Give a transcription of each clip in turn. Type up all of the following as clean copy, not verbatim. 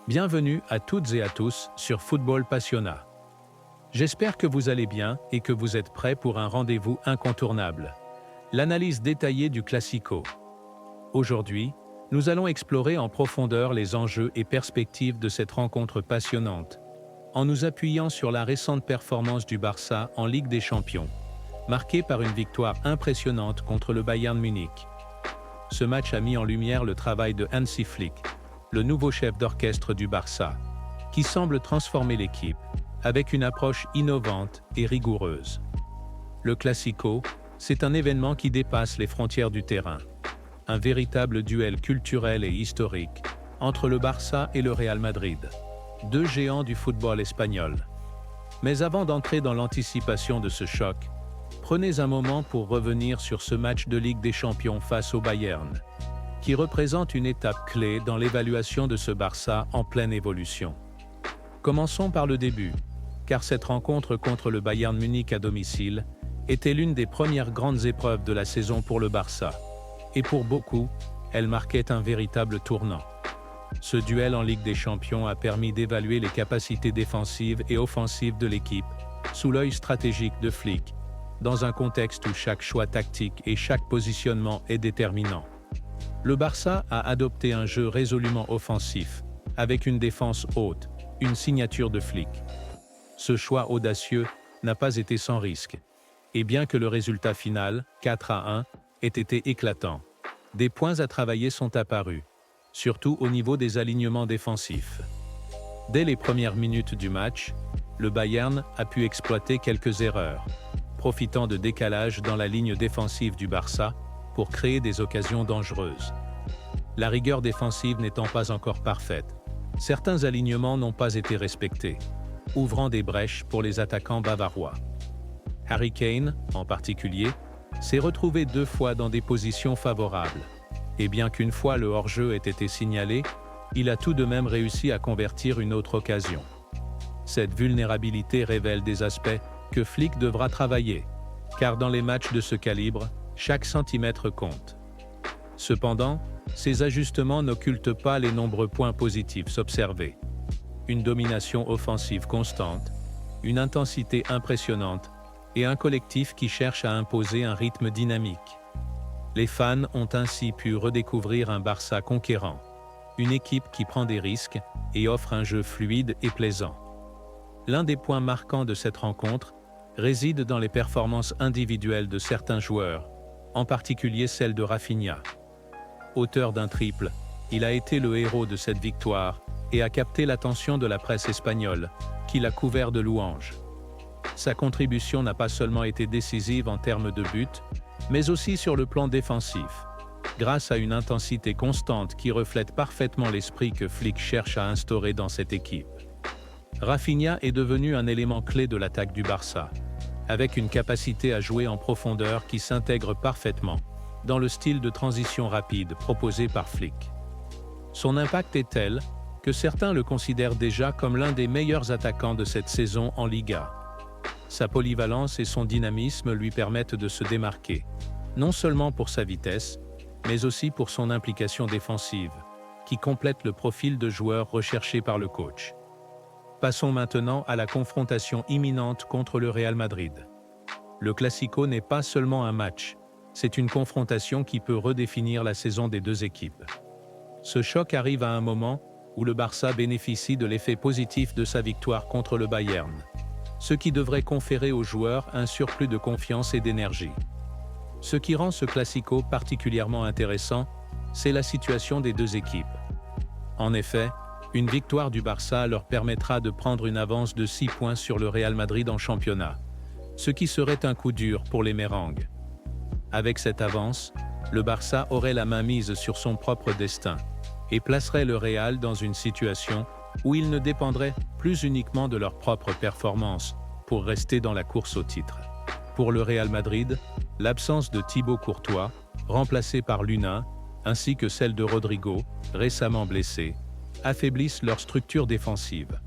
Bienvenue à toutes et à tous sur Football Passionna. J'espère que vous allez bien et que vous êtes prêts pour un rendez-vous incontournable. L'analyse détaillée du Classico. Aujourd'hui, nous allons explorer en profondeur les enjeux et perspectives de cette rencontre passionnante, en nous appuyant sur la récente performance du Barça en Ligue des Champions, marquée par une victoire impressionnante contre le Bayern Munich. Ce match a mis en lumière le travail de Hansi Flick, le nouveau chef d'orchestre du Barça, qui semble transformer l'équipe avec une approche innovante et rigoureuse. Le Classico, c'est un événement qui dépasse les frontières du terrain. Un véritable duel culturel et historique entre le Barça et le Real Madrid, deux géants du football espagnol. Mais avant d'entrer dans l'anticipation de ce choc, prenez un moment pour revenir sur ce match de Ligue des Champions face au Bayern, qui représente une étape clé dans l'évaluation de ce Barça en pleine évolution. Commençons par le début, car cette rencontre contre le Bayern Munich à domicile était l'une des premières grandes épreuves de la saison pour le Barça, et pour beaucoup, elle marquait un véritable tournant. Ce duel en Ligue des Champions a permis d'évaluer les capacités défensives et offensives de l'équipe, sous l'œil stratégique de Flick, dans un contexte où chaque choix tactique et chaque positionnement est déterminant. Le Barça a adopté un jeu résolument offensif, avec une défense haute, une signature de Flick. Ce choix audacieux n'a pas été sans risque, et bien que le résultat final, 4-1, ait été éclatant, des points à travailler sont apparus, surtout au niveau des alignements défensifs. Dès les premières minutes du match, le Bayern a pu exploiter quelques erreurs, profitant de décalages dans la ligne défensive du Barça pour créer des occasions dangereuses. La rigueur défensive n'étant pas encore parfaite, certains alignements n'ont pas été respectés, ouvrant des brèches pour les attaquants bavarois. Harry Kane, en particulier, s'est retrouvé 2 fois dans des positions favorables, et bien qu'une fois le hors-jeu ait été signalé, il a tout de même réussi à convertir une autre occasion. Cette vulnérabilité révèle des aspects que Flick devra travailler, car dans les matchs de ce calibre, chaque centimètre compte. Cependant, ces ajustements n'occultent pas les nombreux points positifs observés. Une domination offensive constante, une intensité impressionnante et un collectif qui cherche à imposer un rythme dynamique. Les fans ont ainsi pu redécouvrir un Barça conquérant, une équipe qui prend des risques et offre un jeu fluide et plaisant. L'un des points marquants de cette rencontre réside dans les performances individuelles de certains joueurs, en particulier celle de Rafinha. Auteur d'un triple, il a été le héros de cette victoire et a capté l'attention de la presse espagnole, qui l'a couvert de louanges. Sa contribution n'a pas seulement été décisive en termes de buts, mais aussi sur le plan défensif, grâce à une intensité constante qui reflète parfaitement l'esprit que Flick cherche à instaurer dans cette équipe. Rafinha est devenu un élément clé de l'attaque du Barça, avec une capacité à jouer en profondeur qui s'intègre parfaitement dans le style de transition rapide proposé par Flick. Son impact est tel que certains le considèrent déjà comme l'un des meilleurs attaquants de cette saison en Liga. Sa polyvalence et son dynamisme lui permettent de se démarquer, non seulement pour sa vitesse, mais aussi pour son implication défensive, qui complète le profil de joueur recherché par le coach. Passons maintenant à la confrontation imminente contre le Real Madrid. Le Classico n'est pas seulement un match, c'est une confrontation qui peut redéfinir la saison des deux équipes. Ce choc arrive à un moment où le Barça bénéficie de l'effet positif de sa victoire contre le Bayern, ce qui devrait conférer aux joueurs un surplus de confiance et d'énergie. Ce qui rend ce Classico particulièrement intéressant, c'est la situation des deux équipes. En effet, une victoire du Barça leur permettra de prendre une avance de 6 points sur le Real Madrid en championnat, ce qui serait un coup dur pour les Mérengues. Avec cette avance, le Barça aurait la main mise sur son propre destin et placerait le Real dans une situation où il ne dépendrait plus uniquement de leur propre performance pour rester dans la course au titre. Pour le Real Madrid, l'absence de Thibaut Courtois, remplacé par Luna, ainsi que celle de Rodrigo, récemment blessé, affaiblissent leur structure défensive.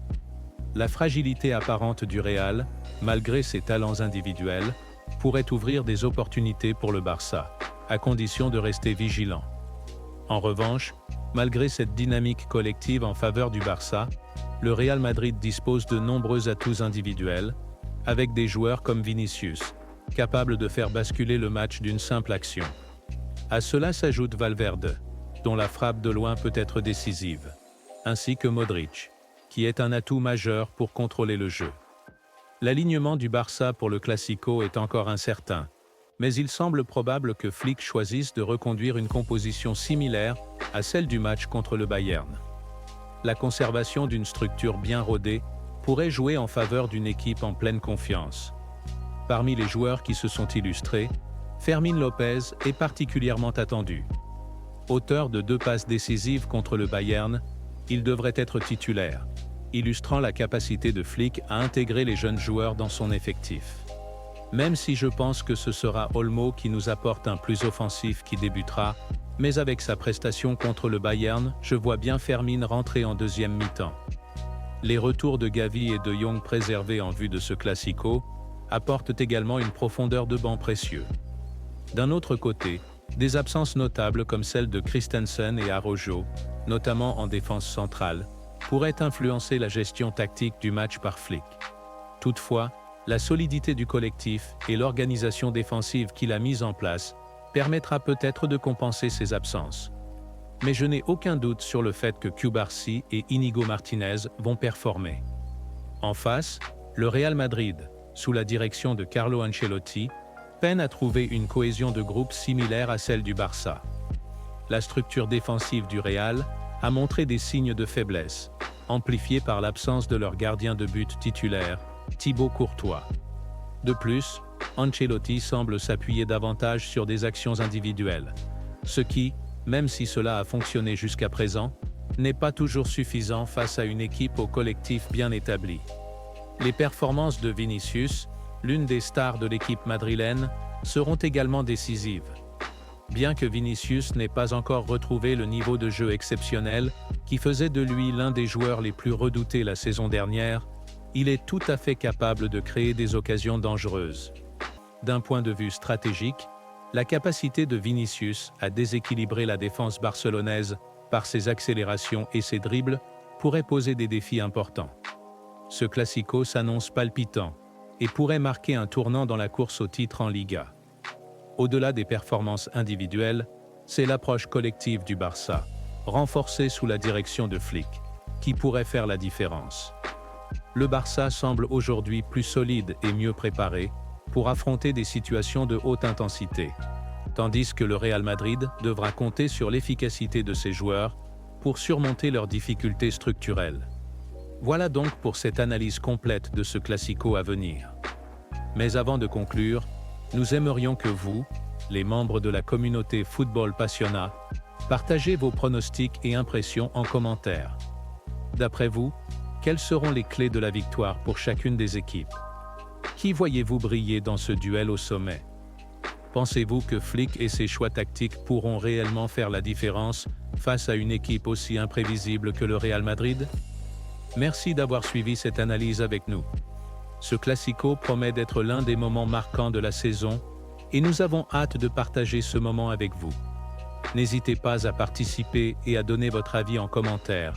La fragilité apparente du Real, malgré ses talents individuels, pourrait ouvrir des opportunités pour le Barça, à condition de rester vigilant. En revanche, Malgré cette dynamique collective en faveur du Barça, le Real Madrid dispose de nombreux atouts individuels, avec des joueurs comme Vinicius, capables de faire basculer le match d'une simple action. À cela s'ajoute Valverde, dont la frappe de loin peut être décisive, ainsi que Modric, qui est un atout majeur pour contrôler le jeu. L'alignement du Barça pour le Classico est encore incertain, mais il semble probable que Flick choisisse de reconduire une composition similaire à celle du match contre le Bayern. La conservation d'une structure bien rodée pourrait jouer en faveur d'une équipe en pleine confiance. Parmi les joueurs qui se sont illustrés, Fermín López est particulièrement attendu. Auteur de 2 passes décisives contre le Bayern, il devrait être titulaire, illustrant la capacité de Flick à intégrer les jeunes joueurs dans son effectif. Même si je pense que ce sera Olmo qui nous apporte un plus offensif qui débutera, mais avec sa prestation contre le Bayern, je vois bien Fermín rentrer en deuxième mi-temps. Les retours de Gavi et de Jong préservés en vue de ce Classico apportent également une profondeur de banc précieux. D'un autre côté, des absences notables comme celles de Christensen et Araujo, notamment en défense centrale, pourraient influencer la gestion tactique du match par Flick. Toutefois, la solidité du collectif et l'organisation défensive qu'il a mise en place permettra peut-être de compenser ces absences. Mais je n'ai aucun doute sur le fait que Cubarsí et Íñigo Martínez vont performer. En face, le Real Madrid, sous la direction de Carlo Ancelotti, peine à trouver une cohésion de groupe similaire à celle du Barça. La structure défensive du Real a montré des signes de faiblesse, amplifiés par l'absence de leur gardien de but titulaire, Thibaut Courtois. De plus, Ancelotti semble s'appuyer davantage sur des actions individuelles, ce qui, même si cela a fonctionné jusqu'à présent, n'est pas toujours suffisant face à une équipe au collectif bien établi. Les performances de Vinicius, l'une des stars de l'équipe madrilène, seront également décisives. Bien que Vinicius n'ait pas encore retrouvé le niveau de jeu exceptionnel qui faisait de lui l'un des joueurs les plus redoutés la saison dernière, il est tout à fait capable de créer des occasions dangereuses. D'un point de vue stratégique, la capacité de Vinicius à déséquilibrer la défense barcelonaise par ses accélérations et ses dribbles pourrait poser des défis importants. Ce Classico s'annonce palpitant et pourrait marquer un tournant dans la course au titre en Liga. Au-delà des performances individuelles, c'est l'approche collective du Barça, renforcée sous la direction de Flick, qui pourrait faire la différence. Le Barça semble aujourd'hui plus solide et mieux préparé pour affronter des situations de haute intensité, tandis que le Real Madrid devra compter sur l'efficacité de ses joueurs pour surmonter leurs difficultés structurelles. Voilà donc pour cette analyse complète de ce Classico à venir. Mais avant de conclure, nous aimerions que vous, les membres de la communauté Football Passiona, partagez vos pronostics et impressions en commentaire. D'après vous, quelles seront les clés de la victoire pour chacune des équipes? Qui voyez-vous briller dans ce duel au sommet? Pensez-vous que Flick et ses choix tactiques pourront réellement faire la différence face à une équipe aussi imprévisible que le Real Madrid? Merci d'avoir suivi cette analyse avec nous. Ce Classico promet d'être l'un des moments marquants de la saison et nous avons hâte de partager ce moment avec vous. N'hésitez pas à participer et à donner votre avis en commentaire,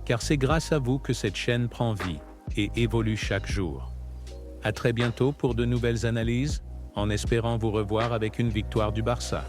car c'est grâce à vous que cette chaîne prend vie et évolue chaque jour. À très bientôt pour de nouvelles analyses, en espérant vous revoir avec une victoire du Barça.